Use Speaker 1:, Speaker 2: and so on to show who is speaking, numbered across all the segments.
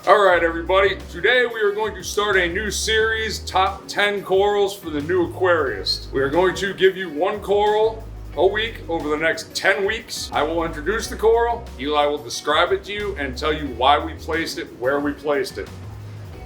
Speaker 1: All right, everybody. Today we are going to start a new series, Top 10 Corals for the New Aquarist. We are going to give you one coral a week over the next 10 weeks. I will introduce the coral, Eli will describe it to you and tell you why we placed it, where we placed it.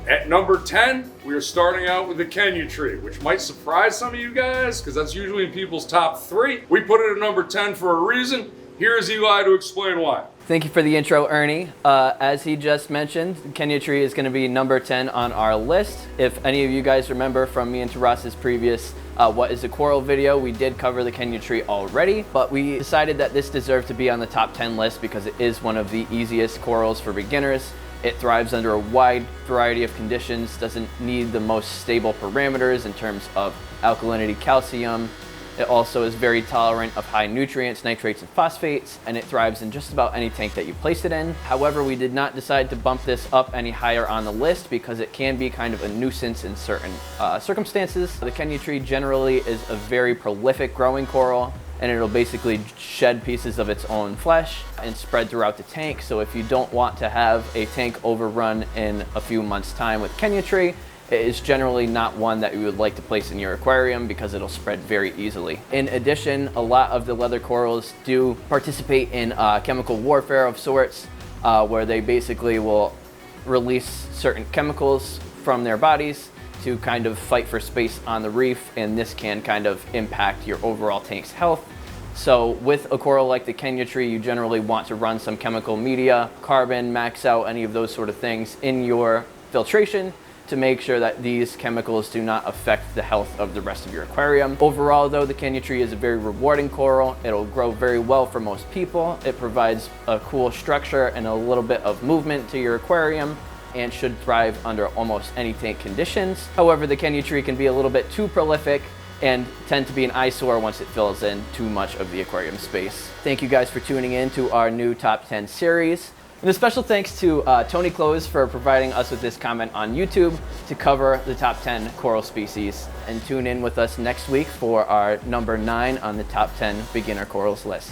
Speaker 1: At number 10, we are starting out with the Kenya tree, which might surprise some of you guys because that's usually in people's top 3. We put it at number 10 for a reason. Here's Eli to explain why.
Speaker 2: Thank you for the intro, Ernie. As he just mentioned, Kenya tree is going to be number 10 on our list. If any of you guys remember from me and Taras's previous What is a Coral video, we did cover the Kenya tree already, but we decided that this deserved to be on the top 10 list because it is one of the easiest corals for beginners. It thrives under a wide variety of conditions, doesn't need the most stable parameters in terms of alkalinity, calcium. It also is very tolerant of high nutrients, nitrates, and phosphates, and it thrives in just about any tank that you place it in. However, we did not decide to bump this up any higher on the list because it can be kind of a nuisance in certain circumstances. The Kenya tree generally is a very prolific growing coral, and it'll basically shed pieces of its own flesh and spread throughout the tank. So if you don't want to have a tank overrun in a few months' time with Kenya tree, it is generally not one that you would like to place in your aquarium because it'll spread very easily. In addition, a lot of the leather corals do participate in chemical warfare of sorts, where they basically will release certain chemicals from their bodies to kind of fight for space on the reef, and this can kind of impact your overall tank's health. So with a coral like the Kenya tree, you generally want to run some chemical media, carbon, max out, any of those sort of things in your filtration to make sure that these chemicals do not affect the health of the rest of your aquarium. Overall though, the Kenya tree is a very rewarding coral. It'll grow very well for most people. It provides a cool structure and a little bit of movement to your aquarium and should thrive under almost any tank conditions. However, the Kenya tree can be a little bit too prolific and tend to be an eyesore once it fills in too much of the aquarium space. Thank you guys for tuning in to our new Top 10 series. And a special thanks to Tony Close for providing us with this comment on YouTube to cover the top 10 coral species. And tune in with us next week for our number 9 on the top 10 beginner corals list.